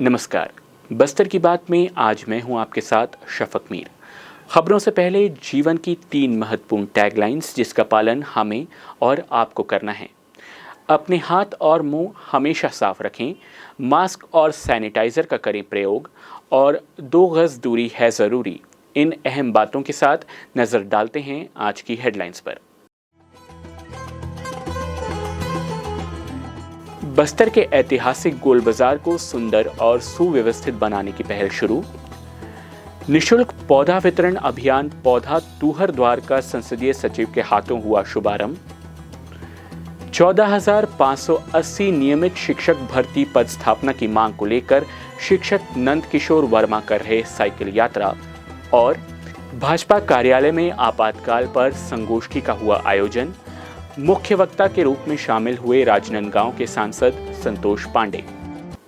नमस्कार। बस्तर की बात में आज मैं हूं आपके साथ शफक मीर। खबरों से पहले जीवन की 3 महत्वपूर्ण टैगलाइंस जिसका पालन हमें और आपको करना है। अपने हाथ और मुंह हमेशा साफ रखें, मास्क और सैनिटाइजर का करें प्रयोग और 2 गज दूरी है ज़रूरी। इन अहम बातों के साथ नज़र डालते हैं आज की हेडलाइंस पर। बस्तर के ऐतिहासिक गोल बाजार को सुंदर और सुव्यवस्थित बनाने की पहल शुरू। निशुल्क पौधा वितरण अभियान पौधा तुहर द्वार का संसदीय सचिव के हाथों हुआ शुभारंभ। 14,580 नियमित शिक्षक भर्ती पद स्थापना की मांग को लेकर शिक्षक नंद किशोर वर्मा कर रहे साइकिल यात्रा। और भाजपा कार्यालय में आपातकाल पर संगोष्ठी का हुआ आयोजन। मुख्य वक्ता के रूप में शामिल हुए राजनांदगांव के सांसद संतोष पांडे।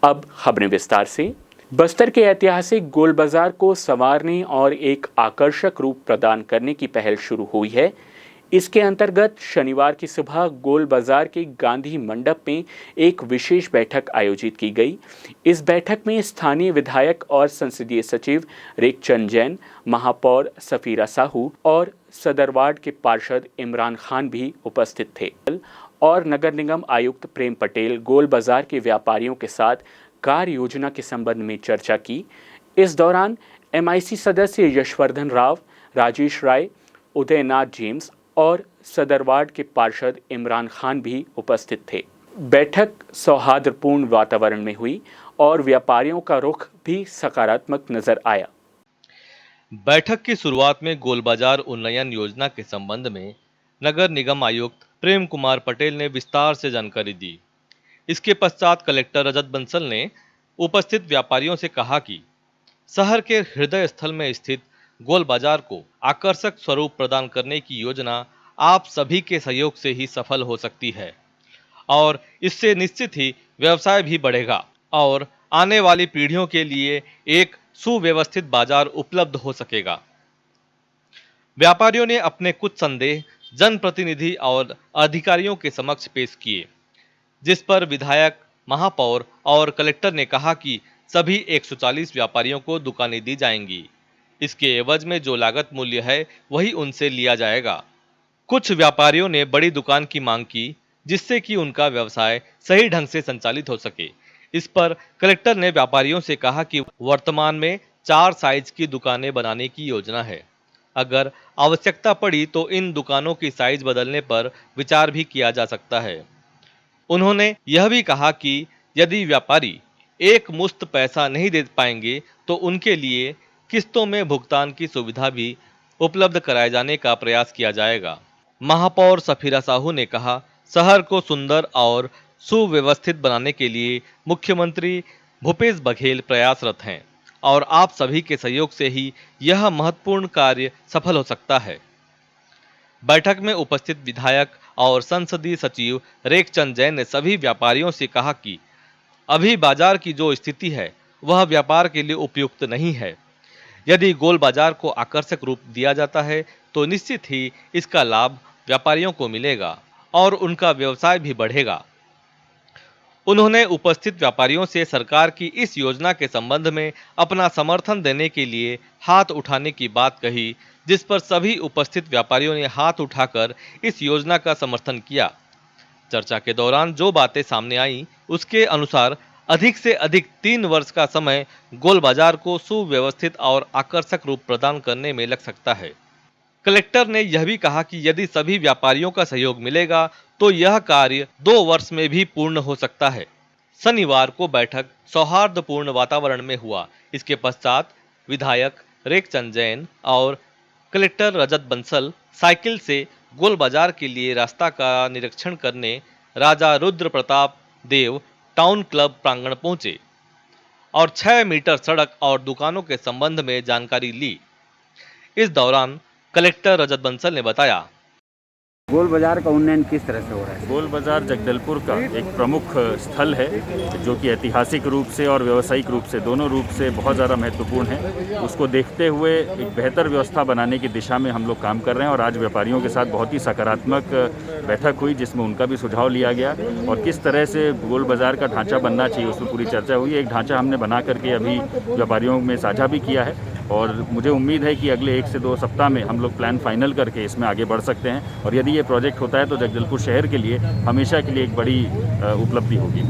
अब खबरें विस्तार से। बस्तर के ऐतिहासिक गोल बाजार को संवारने और एक आकर्षक रूप प्रदान करने की पहल शुरू हुई है। इसके अंतर्गत शनिवार की सुबह गोल बाजार के गांधी मंडप में एक विशेष बैठक आयोजित की गई। इस बैठक में स्थानीय विधायक और संसदीय सचिव रेखचंद जैन, महापौर सफीरा साहू और सदर वार्ड के पार्षद इमरान खान भी उपस्थित थे और नगर निगम आयुक्त प्रेम पटेल गोल बाजार के व्यापारियों के साथ कार्य योजना के संबंध में चर्चा की। इस दौरान MIC सदस्य यशवर्धन राव, राजेश राय, उदयनाथ जेम्स और सदर वार्ड के पार्षद इमरान खान भी उपस्थित थे। बैठक सौहार्दपूर्ण वातावरण में हुई और व्यापारियों का रुख भी सकारात्मक नजर आया। बैठक की शुरुआत में गोल बाजार उन्नयन योजना के संबंध में नगर निगम आयुक्त प्रेम कुमार पटेल ने विस्तार से जानकारी दी। इसके पश्चात कलेक्टर रजत बंसल ने उपस्थित व्यापारियों से कहा कि शहर के हृदय स्थल में स्थित गोल बाजार को आकर्षक स्वरूप प्रदान करने की योजना आप सभी के सहयोग से ही सफल हो सकती है और इससे निश्चित ही व्यवसाय भी बढ़ेगा और आने वाली पीढ़ियों के लिए एक सुव्यवस्थित बाजार उपलब्ध हो सकेगा। व्यापारियों ने अपने कुछ संदेह जनप्रतिनिधि और अधिकारियों के समक्ष पेश किए, जिस पर विधायक, महापौर और कलेक्टर ने कहा कि सभी 140 व्यापारियों को दुकानें दी जाएंगी। इसके एवज में जो लागत मूल्य है वही उनसे लिया जाएगा। कुछ व्यापारियों ने बड़ी दुकान की मांग की, जिससे कि उनका व्यवसाय सही ढंग से संचालित हो सके। इस पर कलेक्टर ने व्यापारियों से कहा कि वर्तमान में 4 साइज की दुकानें बनाने की योजना है। अगर आवश्यकता पड़ी तो इन दुकानों की साइज बदलने पर विचार भी किया जा सकता है। उन्होंने यह भी कहा कि यदि व्यापारी एक मुश्त पैसा नहीं दे पाएंगे तो उनके लिए किस्तों में भुगतान की सुविधा भी उपलब्ध कराए जाने का प्रयास किया जाएगा। महापौर सफीरा साहू ने कहा, शहर को सुंदर और सुव्यवस्थित बनाने के लिए मुख्यमंत्री भूपेश बघेल प्रयासरत हैं और आप सभी के सहयोग से ही यह महत्वपूर्ण कार्य सफल हो सकता है। बैठक में उपस्थित विधायक और संसदीय सचिव रेखचंद जैन ने सभी व्यापारियों से कहा कि अभी बाजार की जो स्थिति है वह व्यापार के लिए उपयुक्त नहीं है। यदि गोल बाजार को आकर्षक रूप दिया जाता है तो निश्चित ही इसका लाभ व्यापारियों को मिलेगा और उनका व्यवसाय भी बढ़ेगा। उन्होंने उपस्थित व्यापारियों से सरकार की इस योजना के संबंध में अपना समर्थन देने के लिए हाथ उठाने की बात कही, जिस पर सभी उपस्थित व्यापारियों ने हाथ उठाकर इस योजना का समर्थन किया। चर्चा के दौरान जो बातें सामने आई उसके अनुसार अधिक से अधिक 3 वर्ष का समय गोल बाजार को सुव्यवस्थित और आकर्षक रूप प्रदान करने में लग सकता है। कलेक्टर ने यह भी कहा कि यदि सभी व्यापारियों का सहयोग मिलेगा तो यह कार्य 2 वर्ष में भी पूर्ण हो सकता है। शनिवार को बैठक सौहार्दपूर्ण वातावरण में हुआ। इसके पश्चात विधायक रेखचंद जैन और कलेक्टर रजत बंसल साइकिल से गोल बाजार के लिए रास्ता का निरीक्षण करने राजा रुद्र प्रताप देव टाउन क्लब प्रांगण पहुंचे और 6 मीटर सड़क और दुकानों के संबंध में जानकारी ली। इस दौरान कलेक्टर रजत बंसल ने बताया, गोल बाजार का उन्नयन किस तरह से हो रहा है? गोल बाजार जगदलपुर का एक प्रमुख स्थल है जो कि ऐतिहासिक रूप से और व्यावसायिक रूप से दोनों रूप से बहुत ज़्यादा महत्वपूर्ण है। उसको देखते हुए एक बेहतर व्यवस्था बनाने की दिशा में हम लोग काम कर रहे हैं और आज व्यापारियों के साथ बहुत ही सकारात्मक बैठक हुई जिसमें उनका भी सुझाव लिया गया और किस तरह से गोल बाजार का ढांचा बनना चाहिए उसमें पूरी चर्चा हुई। एक ढांचा हमने बना करके अभी व्यापारियों में साझा भी किया है और मुझे उम्मीद है कि अगले 1 से 2 सप्ताह में हम लोग प्लान फाइनल करके इसमें आगे बढ़ सकते हैं और यदि ये प्रोजेक्ट होता है तो जगदलपुर शहर के लिए हमेशा के लिए एक बड़ी उपलब्धि होगी।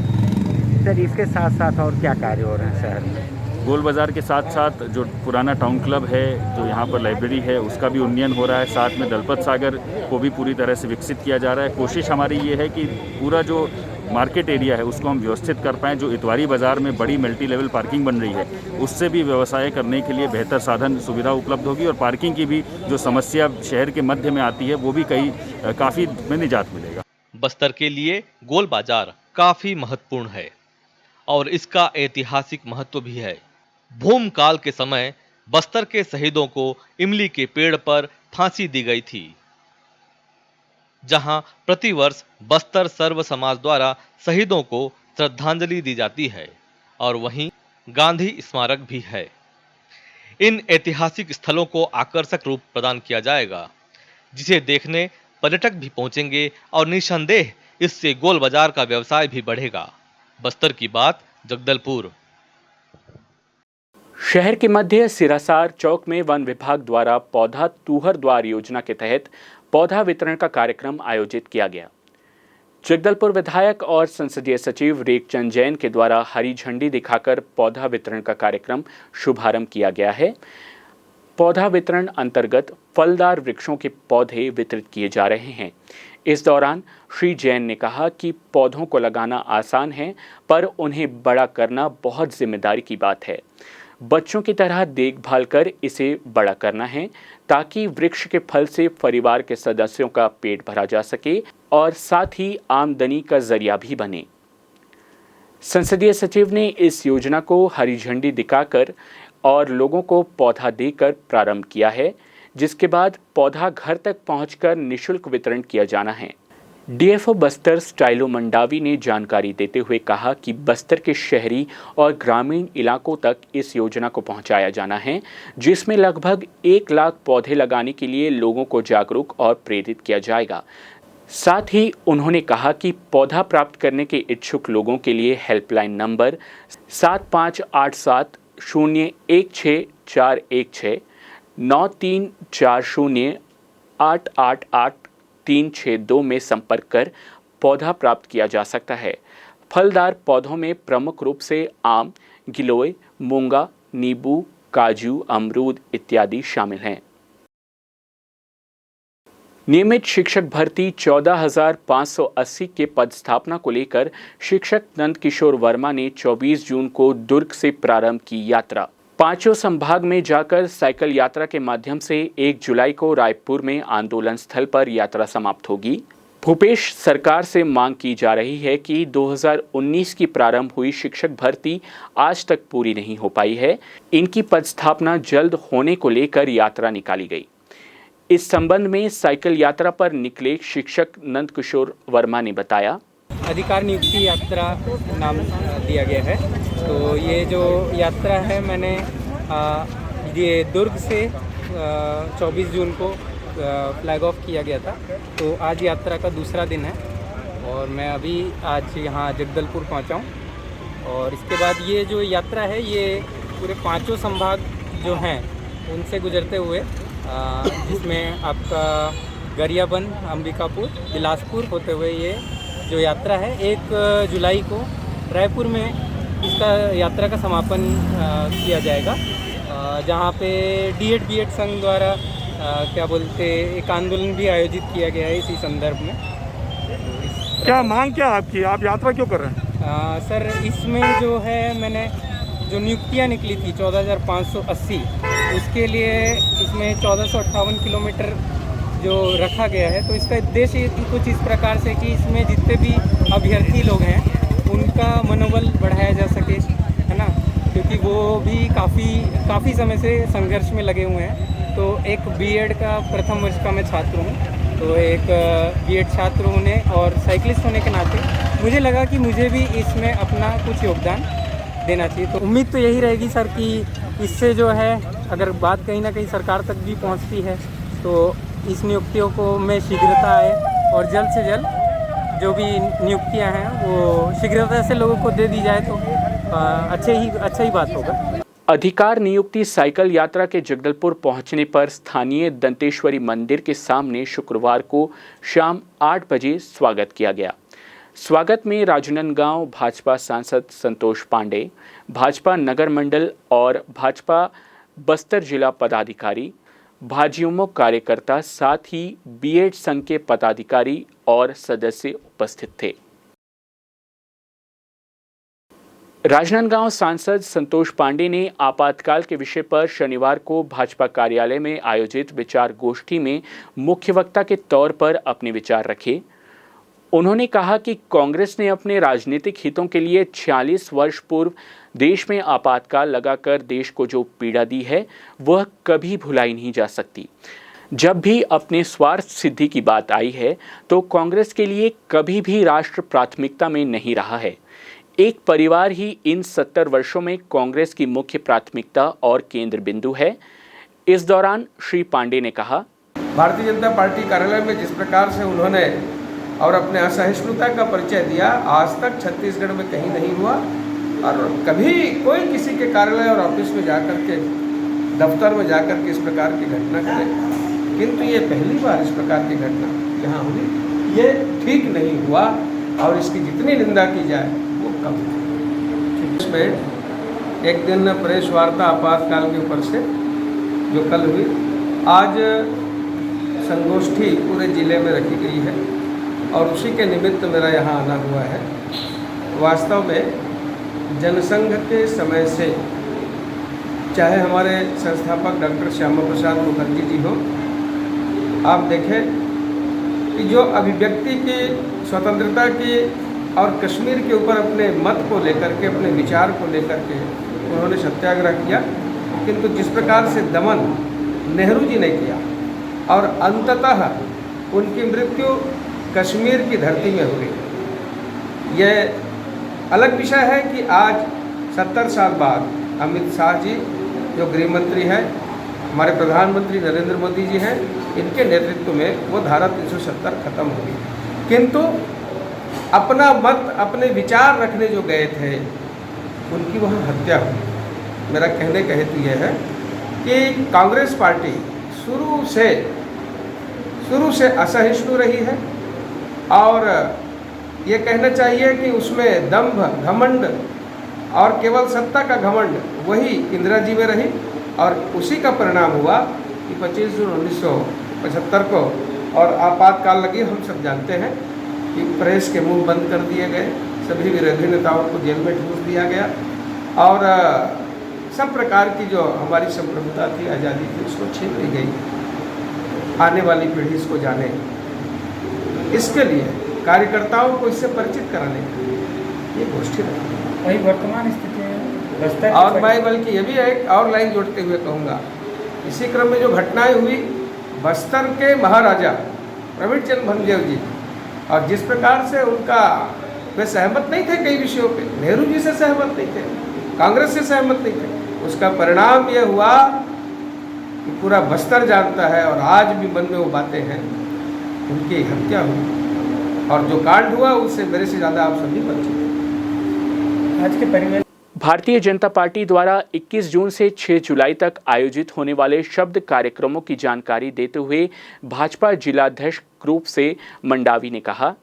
सर, इसके साथ साथ और क्या कार्य हो रहे हैं शहर में? गोल बाज़ार के साथ साथ जो पुराना टाउन क्लब है, जो यहाँ पर लाइब्रेरी है, उसका भी उन्नयन हो रहा है। साथ में दलपत सागर को भी पूरी तरह से विकसित किया जा रहा है। कोशिश हमारी ये है कि पूरा जो मार्केट एरिया है उसको हम व्यवस्थित कर पाएँ। जो इतवारी बाज़ार में बड़ी मल्टी लेवल पार्किंग बन रही है उससे भी व्यवसाय करने के लिए बेहतर साधन सुविधा उपलब्ध होगी और पार्किंग की भी जो समस्या शहर के मध्य में आती है वो भी काफ़ी में निजात मिलेगा। बस्तर के लिए गोल बाजार काफी महत्वपूर्ण है और इसका ऐतिहासिक महत्व भी है। भूमकाल के समय बस्तर के शहीदों को इमली के पेड़ पर फांसी दी गई थी, जहां प्रतिवर्ष बस्तर सर्व समाज द्वारा शहीदों को श्रद्धांजलि दी जाती है और वहीं गांधी स्मारक भी है। इन ऐतिहासिक स्थलों को आकर्षक रूप प्रदान किया जाएगा जिसे देखने पर्यटक भी पहुंचेंगे और निसंदेह इससे गोल बाजार का व्यवसाय भी बढ़ेगा। बस्तर की बात, जगदलपुर। शहर के मध्य सिरासार चौक में वन विभाग द्वारा पौधा तुहर द्वार योजना के तहत पौधा वितरण का कार्यक्रम आयोजित किया गया। जगदलपुर विधायक और संसदीय सचिव रेखचंद जैन के द्वारा हरी झंडी दिखाकर पौधा वितरण का कार्यक्रम शुभारंभ किया गया है। पौधा वितरण अंतर्गत फलदार वृक्षों के पौधे वितरित किए जा रहे हैं। इस दौरान श्री जैन ने कहा कि पौधों को लगाना आसान है पर उन्हें बड़ा करना बहुत जिम्मेदारी की बात है। बच्चों की तरह देखभाल कर इसे बड़ा करना है ताकि वृक्ष के फल से परिवार के सदस्यों का पेट भरा जा सके और साथ ही आमदनी का जरिया भी बने। संसदीय सचिव ने इस योजना को हरी झंडी दिखाकर और लोगों को पौधा देकर प्रारंभ किया है, जिसके बाद पौधा घर तक पहुंचकर निःशुल्क वितरण किया जाना है। डीएफओ बस्तर स्टाइलो मंडावी ने जानकारी देते हुए कहा कि बस्तर के शहरी और ग्रामीण इलाकों तक इस योजना को पहुंचाया जाना है, जिसमें लगभग 1 लाख पौधे लगाने के लिए लोगों को जागरूक और प्रेरित किया जाएगा। साथ ही उन्होंने कहा कि पौधा प्राप्त करने के इच्छुक लोगों के लिए हेल्पलाइन नंबर 7587016416 9340888362 में संपर्क कर पौधा प्राप्त किया जा सकता है। फलदार पौधों में प्रमुख रूप से आम, गिलोय, मूंगा, नींबू, काजू, अमरूद इत्यादि शामिल हैं। नियमित शिक्षक भर्ती 14,580 के पद स्थापना को लेकर शिक्षक नंद किशोर वर्मा ने 24 जून को दुर्ग से प्रारंभ की यात्रा। 5 संभाग में जाकर साइकिल यात्रा के माध्यम से 1 जुलाई को रायपुर में आंदोलन स्थल पर यात्रा समाप्त होगी। भूपेश सरकार से मांग की जा रही है कि 2019 की प्रारंभ हुई शिक्षक भर्ती आज तक पूरी नहीं हो पाई है। इनकी पद स्थापना जल्द होने को लेकर यात्रा निकाली गई। इस संबंध में साइकिल यात्रा पर निकले शिक्षक नंद किशोर वर्मा ने बताया, अधिकार नियुक्ति यात्रा नाम दिया गया है। तो ये जो यात्रा है मैंने ये दुर्ग से 24 जून को फ्लैग ऑफ किया गया था। तो आज यात्रा का दूसरा दिन है और मैं अभी आज यहाँ जगदलपुर पहुँचा हूँ। और इसके बाद ये जो यात्रा है ये पूरे 5 संभाग जो हैं उनसे गुजरते हुए जिसमें आपका गरियाबंद, अंबिकापुर, बिलासपुर होते हुए ये जो यात्रा है 1 जुलाई को रायपुर में इसका यात्रा का समापन किया जाएगा, जहाँ पे डीएड बीएड संघ द्वारा क्या बोलते एक आंदोलन भी आयोजित किया गया है इसी संदर्भ में। क्या मांग क्या आपकी, आप यात्रा क्यों कर रहे हैं? सर, इसमें जो है मैंने जो नियुक्तियाँ निकली थी 14,580 उसके लिए इसमें 1458 किलोमीटर जो रखा गया है। तो इसका उद्देश्य कुछ इस प्रकार से कि इसमें जितने भी अभ्यर्थी लोग हैं उनका मनोबल बढ़ाया जा सके, है ना, क्योंकि वो भी काफ़ी समय से संघर्ष में लगे हुए हैं। तो एक बीएड का प्रथम वर्ष का मैं छात्र हूँ। तो एक बीएड छात्र होने और साइकिलिस्ट होने के नाते मुझे लगा कि मुझे भी इसमें अपना कुछ योगदान देना चाहिए। तो उम्मीद तो यही रहेगी सर कि इससे जो है अगर बात कहीं ना कहीं सरकार तक भी पहुंचती है तो इस नियुक्तियों को में शीघ्रता आए और जल्द से जल्द जो भी नियुक्तियां हैं वो शीघ्रता से लोगों को दे दी जाए तो अच्छा ही बात होगा। अधिकार नियुक्ति साइकिल यात्रा के जगदलपुर पहुंचने पर स्थानीय दंतेश्वरी मंदिर के सामने शुक्रवार को शाम 8 बजे स्वागत किया गया। स्वागत में राजनांदगांव भाजपा सांसद संतोष पांडे, भाजपा नगर मंडल और भाजपा बस्तर जिला पदाधिकारी, भाजयुमो कार्यकर्ता, साथ ही बीएड संघ के पदाधिकारी और सदस्य उपस्थित थे। राजनांदगांव सांसद संतोष पांडे ने आपातकाल के विषय पर शनिवार को भाजपा कार्यालय में आयोजित विचार गोष्ठी में मुख्य वक्ता के तौर पर अपने विचार रखे। उन्होंने कहा कि कांग्रेस ने अपने राजनीतिक हितों के लिए 46 वर्ष पूर्व देश में आपातकाल लगाकर देश को जो पीड़ा दी है वह कभी भुलाई नहीं जा सकती। जब भी अपने स्वार्थ सिद्धि की बात आई है तो कांग्रेस के लिए कभी भी राष्ट्र प्राथमिकता में नहीं रहा है। एक परिवार ही इन 70 वर्षों में कांग्रेस की मुख्य प्राथमिकता और केंद्र बिंदु है। इस दौरान श्री पांडे ने कहा, भारतीय जनता पार्टी कार्यालय में जिस प्रकार से उन्होंने और अपने असहिष्णुता का परिचय दिया, आज तक छत्तीसगढ़ में कहीं नहीं हुआ और कभी कोई किसी के कार्यालय और ऑफिस में जाकर के, दफ्तर में जाकर के इस प्रकार की घटना करे, किंतु ये पहली बार इस प्रकार की घटना यहाँ हुई। ये ठीक नहीं हुआ और इसकी जितनी निंदा की जाए वो कम। इसमें एक दिन प्रेस वार्ता आपातकाल के ऊपर से जो कल हुई, आज संगोष्ठी पूरे जिले में रखी गई है और उसी के निमित्त मेरा यहाँ आना हुआ है। वास्तव में जनसंघ के समय से, चाहे हमारे संस्थापक डॉक्टर श्यामा प्रसाद मुखर्जी जी हो, आप देखें कि जो अभिव्यक्ति की स्वतंत्रता की और कश्मीर के ऊपर अपने मत को लेकर के, अपने विचार को लेकर के उन्होंने सत्याग्रह किया, किंतु जिस प्रकार से दमन नेहरू जी ने किया और अंततः उनकी मृत्यु कश्मीर की धरती में हुई। यह अलग विषय है कि आज 70 साल बाद अमित शाह जी जो गृह मंत्री हैं, हमारे प्रधानमंत्री नरेंद्र मोदी जी हैं, इनके नेतृत्व में वो धारा 370 खत्म हो गई, किंतु अपना मत, अपने विचार रखने जो गए थे उनकी वहाँ हत्या हुई। मेरा कहने का हेतु यह है कि कांग्रेस पार्टी शुरू से असहिष्णु रही है और ये कहना चाहिए कि उसमें दंभ, घमंड और केवल सत्ता का घमंड वही इंदिरा जी में रही और उसी का परिणाम हुआ कि 25 जून 1975 को और आपातकाल लगी। हम सब जानते हैं कि प्रेस के मुंह बंद कर दिए गए, सभी विरोधी नेताओं को जेल में ठूस दिया गया और सब प्रकार की जो हमारी संप्रभुता थी, आज़ादी थी, उसको छीन ली गई। आने वाली पीढ़ी इसको जाने, इसके लिए कार्यकर्ताओं को इससे परिचित कराने के लिए ये गोष्ठी रखी। वही वर्तमान स्थिति है। और मैं बल्कि ये भी एक और लाइन जोड़ते हुए कहूँगा, इसी क्रम में जो घटनाएं हुई बस्तर के महाराजा प्रवीण चंद्र भंगदेव जी, और जिस प्रकार से उनका वे सहमत नहीं थे कई विषयों पे, नेहरू जी से सहमत नहीं थे, कांग्रेस से सहमत नहीं थे, उसका परिणाम ये हुआ कि पूरा बस्तर जानता है और आज भी मन में वो बातें हैं, उनकी हत्या हुई और जो कांड हुआ उससे मेरे से ज़्यादा आप सभी परिचित हैं। आज के परिवेश भारतीय जनता पार्टी द्वारा 21 जून से 6 जुलाई तक आयोजित होने वाले शब्द कार्यक्रमों की जानकारी देते हुए भाजपा जिलाध्यक्ष ग्रुप से मंडावी ने कहा,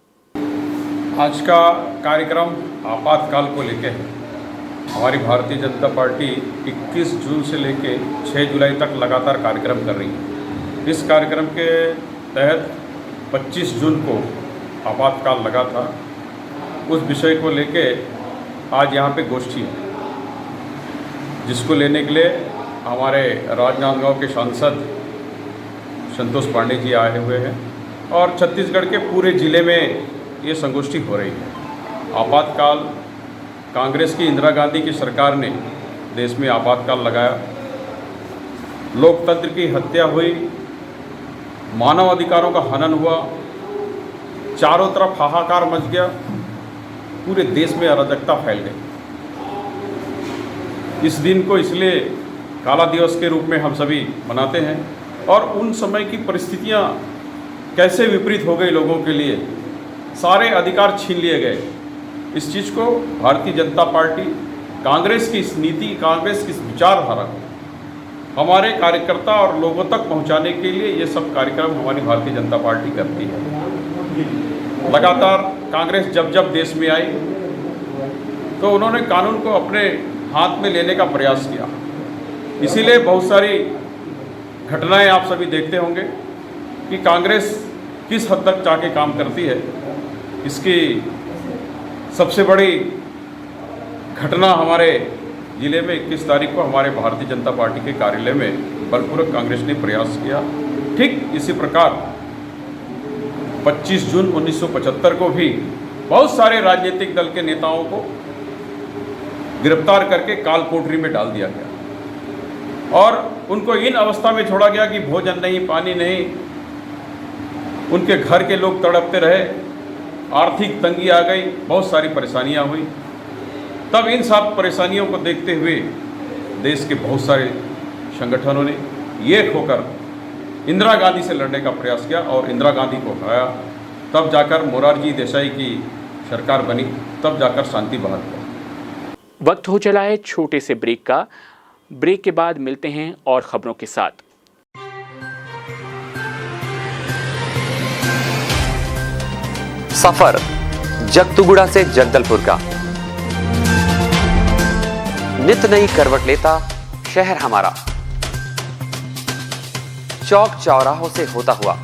आज का कार्यक्रम आपातकाल को लेकर है। हमारी भारतीय जनता पार्टी 21 जून से लेकर 6 जुलाई तक लगातार कार्यक्रम कर रही है। इस कार्यक्रम के तहत 25 जून को आपातकाल लगा था, उस विषय को लेके आज यहाँ पे गोष्ठी है, जिसको लेने के लिए हमारे राजनांदगांव के सांसद संतोष पांडे जी आए हुए हैं और छत्तीसगढ़ के पूरे ज़िले में ये संगोष्ठी हो रही है। आपातकाल कांग्रेस की इंदिरा गांधी की सरकार ने देश में आपातकाल लगाया, लोकतंत्र की हत्या हुई, मानव अधिकारों का हनन हुआ, चारों तरफ हाहाकार मच गया, पूरे देश में अराजकता फैल गई। इस दिन को इसलिए काला दिवस के रूप में हम सभी मनाते हैं और उन समय की परिस्थितियां कैसे विपरीत हो गई लोगों के लिए, सारे अधिकार छीन लिए गए। इस चीज़ को भारतीय जनता पार्टी, कांग्रेस की इस नीति, कांग्रेस की इस विचारधारा को हमारे कार्यकर्ता और लोगों तक पहुंचाने के लिए ये सब कार्यक्रम हमारी भारतीय जनता पार्टी करती है। लगातार कांग्रेस जब जब देश में आई तो उन्होंने कानून को अपने हाथ में लेने का प्रयास किया। इसीलिए बहुत सारी घटनाएं आप सभी देखते होंगे कि कांग्रेस किस हद तक जाके काम करती है। इसकी सबसे बड़ी घटना हमारे ज़िले में 21 तारीख को हमारे भारतीय जनता पार्टी के कार्यालय में बलपूर्वक कांग्रेस ने प्रयास किया। ठीक इसी प्रकार 25 जून 1975 को भी बहुत सारे राजनीतिक दल के नेताओं को गिरफ्तार करके काल कोठरी में डाल दिया गया और उनको इन अवस्था में छोड़ा गया कि भोजन नहीं, पानी नहीं, उनके घर के लोग तड़पते रहे, आर्थिक तंगी आ गई, बहुत सारी परेशानियां हुई। तब इन सब परेशानियों को देखते हुए देश के बहुत सारे संगठनों ने एक होकर इंदिरा गांधी से लड़ने का प्रयास किया और इंदिरा गांधी को हराया। तब जाकर मोरारजी देसाई की सरकार बनी, तब जाकर शांति बहाल हुआ। वक्त हो चला है छोटे से ब्रेक का। ब्रेक के बाद मिलते हैं और खबरों के साथ। सफर जगतुगुड़ा से जगदलपुर का, नित नई करवट लेता शहर हमारा, चौक चौराहों से होता हुआ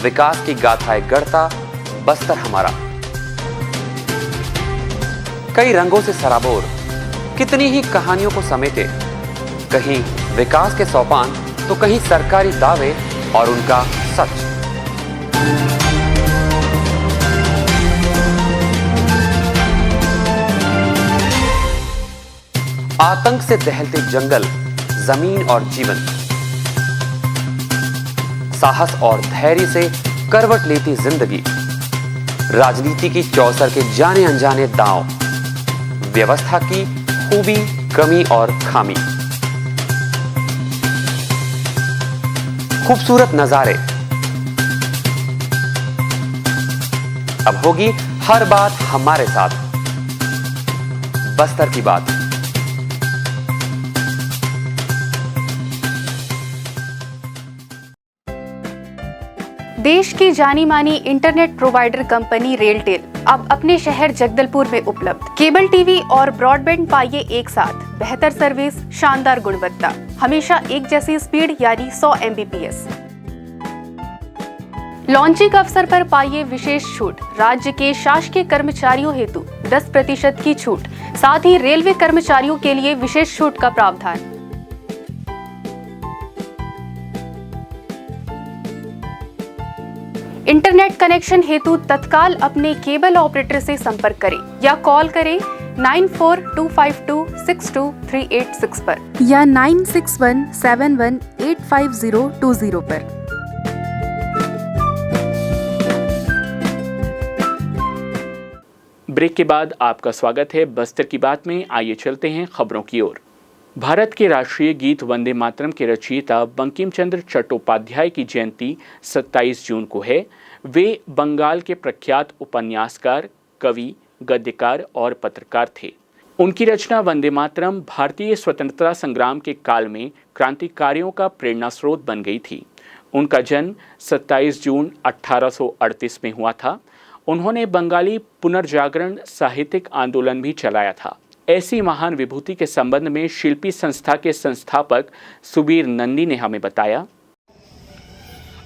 विकास की गाथाएं गढ़ता बस्तर हमारा। कई रंगों से सराबोर कितनी ही कहानियों को समेटे, कहीं विकास के सोपान तो कहीं सरकारी दावे और उनका सच। आतंक से दहलते जंगल, जमीन और जीवन, साहस और धैर्य से करवट लेती जिंदगी, राजनीति की चौसर के जाने अनजाने दांव, व्यवस्था की खूबी, कमी और खामी, खूबसूरत नजारे। अब होगी हर बात हमारे साथ, बस्तर की बात। देश की जानी मानी इंटरनेट प्रोवाइडर कंपनी रेलटेल अब अपने शहर जगदलपुर में उपलब्ध। केबल टीवी और ब्रॉडबैंड पाइए एक साथ, बेहतर सर्विस, शानदार गुणवत्ता, हमेशा एक जैसी स्पीड यानी 100 Mbps। लॉन्चिंग अवसर पर पाइए विशेष छूट, राज्य के शासकीय कर्मचारियों हेतु 10% की छूट, साथ ही रेलवे कर्मचारियों के लिए विशेष छूट का प्रावधान। इंटरनेट कनेक्शन हेतु तत्काल अपने केबल ऑपरेटर से संपर्क करें या कॉल करें 9425262386 पर या 9617185020 पर। ब्रेक के बाद आपका स्वागत है बस्तर की बात में। आइए चलते हैं खबरों की ओर। भारत के राष्ट्रीय गीत वंदे मातरम के रचयिता बंकिम चंद्र चट्टोपाध्याय की जयंती 27 जून को है। वे बंगाल के प्रख्यात उपन्यासकार, कवि, गद्यकार और पत्रकार थे। उनकी रचना वंदे मातरम भारतीय स्वतंत्रता संग्राम के काल में क्रांतिकारियों का प्रेरणा स्रोत बन गई थी। उनका जन्म 27 जून 1838 में हुआ था। उन्होंने बंगाली पुनर्जागरण साहित्यिक आंदोलन भी चलाया था। ऐसी महान विभूति के संबंध में शिल्पी संस्था के संस्थापक सुबीर नंदी ने हमें बताया।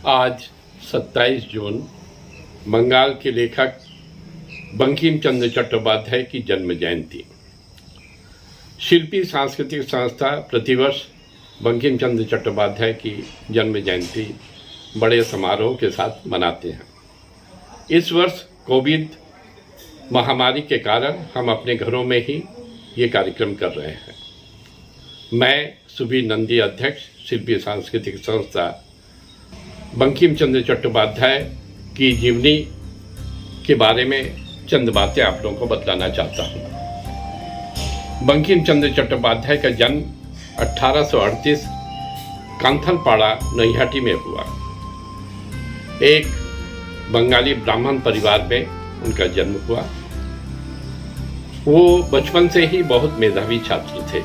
आज 27 जून बंगाल के लेखक बंकिम चंद्र चट्टोपाध्याय की जन्म जयंती। शिल्पी सांस्कृतिक संस्था प्रतिवर्ष बंकिम चंद्र चट्टोपाध्याय की जन्म जयंती बड़े समारोह के साथ मनाते हैं। इस वर्ष कोविड महामारी के कारण हम अपने घरों में ही ये कार्यक्रम कर रहे हैं। मैं सुबीर नंदी, अध्यक्ष शिल्पी सांस्कृतिक संस्था बंकिम चंद्र चट्टोपाध्याय की जीवनी के बारे में चंद बातें आप लोगों को बतलाना चाहता हूँ। बंकिम चंद्र चट्टोपाध्याय का जन्म 1838 कांथलपाड़ा नैहाटी में हुआ। एक बंगाली ब्राह्मण परिवार में उनका जन्म हुआ। वो बचपन से ही बहुत मेधावी छात्र थे,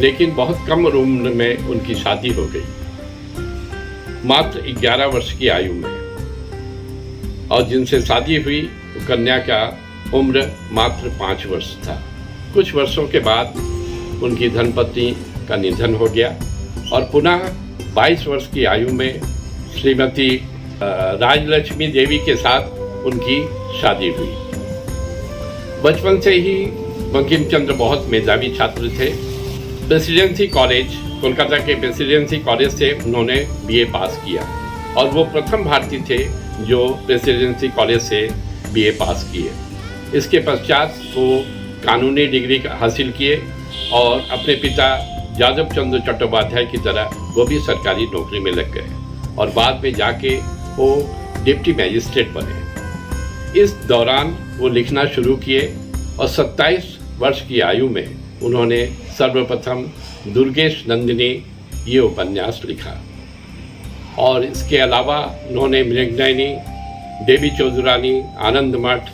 लेकिन बहुत कम उम्र में उनकी शादी हो गई, मात्र 11 वर्ष की आयु में। और जिनसे शादी हुई कन्या का उम्र मात्र 5 वर्ष था। कुछ वर्षों के बाद उनकी धर्मपत्नी का निधन हो गया और पुनः 22 वर्ष की आयु में श्रीमती राजलक्ष्मी देवी के साथ उनकी शादी हुई। बचपन से ही बंकिम चंद्र बहुत मेधावी छात्र थे। प्रेसिडेंसी कॉलेज, कोलकाता के प्रेसिडेंसी कॉलेज से उन्होंने बीए पास किया और वो प्रथम भारतीय थे जो प्रेसिडेंसी कॉलेज से बीए पास किए। इसके पश्चात वो कानूनी डिग्री हासिल किए और अपने पिता यादव चंद्र चट्टोपाध्याय की तरह वो भी सरकारी नौकरी में लग गए और बाद में जाके वो डिप्टी मैजिस्ट्रेट बने। इस दौरान वो लिखना शुरू किए और 27 वर्ष की आयु में उन्होंने सर्वप्रथम दुर्गेश नंदिनी ये उपन्यास लिखा और इसके अलावा उन्होंने मृगनयनी, देवी चौधुरानी, आनंद मठ,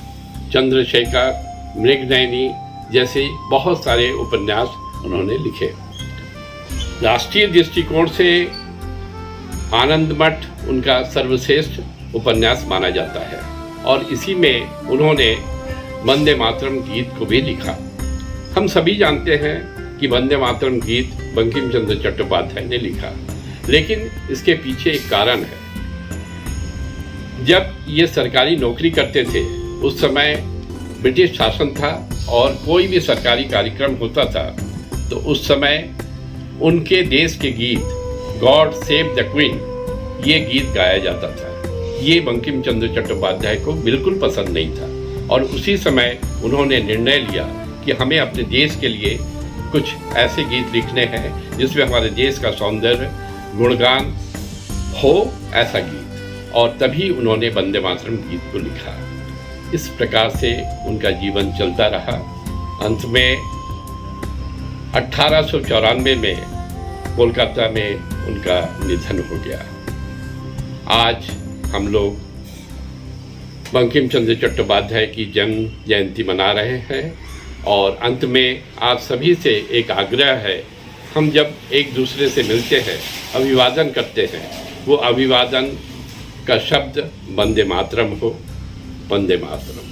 चंद्रशेखर, मृगनयनी जैसे बहुत सारे उपन्यास उन्होंने लिखे। राष्ट्रीय दृष्टिकोण से आनंद मठ उनका सर्वश्रेष्ठ उपन्यास माना जाता है और इसी में उन्होंने वंदे मातरम गीत को भी लिखा। हम सभी जानते हैं कि वंदे मातरम गीत बंकिम चंद्र चट्टोपाध्याय ने लिखा, लेकिन इसके पीछे एक कारण है। जब ये सरकारी नौकरी करते थे उस समय ब्रिटिश शासन था और कोई भी सरकारी कार्यक्रम होता था तो उस समय उनके देश के गीत गॉड सेव द क्वीन ये गीत गाया जाता था। ये बंकिम चंद्र चट्टोपाध्याय को बिल्कुल पसंद नहीं था और उसी समय उन्होंने निर्णय लिया कि हमें अपने देश के लिए कुछ ऐसे गीत लिखने हैं जिसमें हमारे देश का सौंदर्य गुणगान हो, ऐसा गीत। और तभी उन्होंने वंदे मातरम गीत को लिखा। इस प्रकार से उनका जीवन चलता रहा। अंत में 1894 में कोलकाता में उनका निधन हो गया। आज हम लोग बंकिम चंद्र चट्टोपाध्याय की जन्म जयंती मना रहे हैं और अंत में आप सभी से एक आग्रह है, हम जब एक दूसरे से मिलते हैं, अभिवादन करते हैं, वो अभिवादन का शब्द वंदे मातरम हो। वंदे मातरम।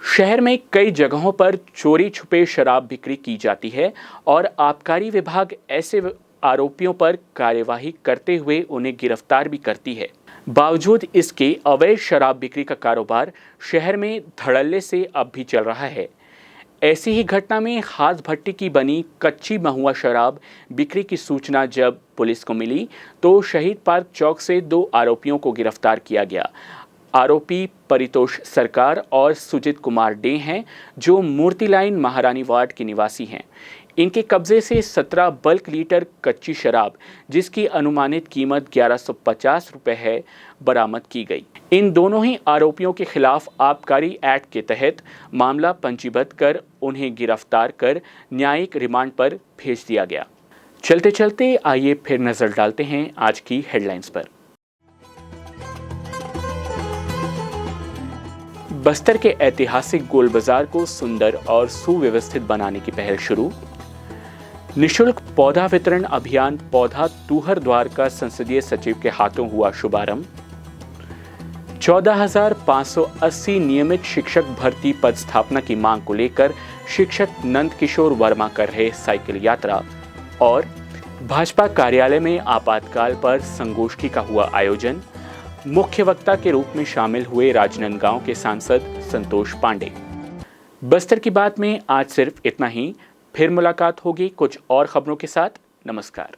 शहर में कई जगहों पर चोरी छुपे शराब बिक्री की जाती है और आबकारी विभाग ऐसे आरोपियों पर कार्यवाही करते हुए उन्हें गिरफ्तार भी करती है। बावजूद इसके अवैध शराब बिक्री का कारोबार शहर में धड़ल्ले से अब भी चल रहा है। ऐसी ही घटना में हाथ भट्टी की बनी कच्ची महुआ शराब बिक्री की सूचना जब पुलिस को मिली तो शहीद पार्क चौक से 2 आरोपियों को गिरफ्तार किया गया। आरोपी परितोष सरकार और सुजित कुमार डे हैं जो मूर्ति लाइन महारानी वार्ड के निवासी हैं। इनके कब्जे से 17 बल्क लीटर कच्ची शराब जिसकी अनुमानित कीमत 1150 रुपये है बरामद की गई। इन दोनों ही आरोपियों के खिलाफ आबकारी एक्ट के तहत मामला पंजीबद्ध कर उन्हें गिरफ्तार कर न्यायिक रिमांड पर भेज दिया गया। चलते चलते आइए फिर नजर डालते हैं आज की हेडलाइंस पर। बस्तर के ऐतिहासिक गोल बाजार को सुंदर और सुव्यवस्थित बनाने की पहल शुरू। निशुल्क पौधा वितरण अभियान पौधा तुहर द्वार का संसदीय सचिव के हाथों हुआ शुभारंभ। 14,580 नियमित शिक्षक भर्ती पद स्थापना की मांग को लेकर शिक्षक नंद किशोर वर्मा कर रहे साइकिल यात्रा। और भाजपा कार्यालय में आपातकाल पर संगोष्ठी का हुआ आयोजन। मुख्य वक्ता के रूप में शामिल हुए राजनांदगांव के सांसद संतोष पांडे। बस्तर की बात में आज सिर्फ इतना ही। फिर मुलाकात होगी कुछ और खबरों के साथ। नमस्कार।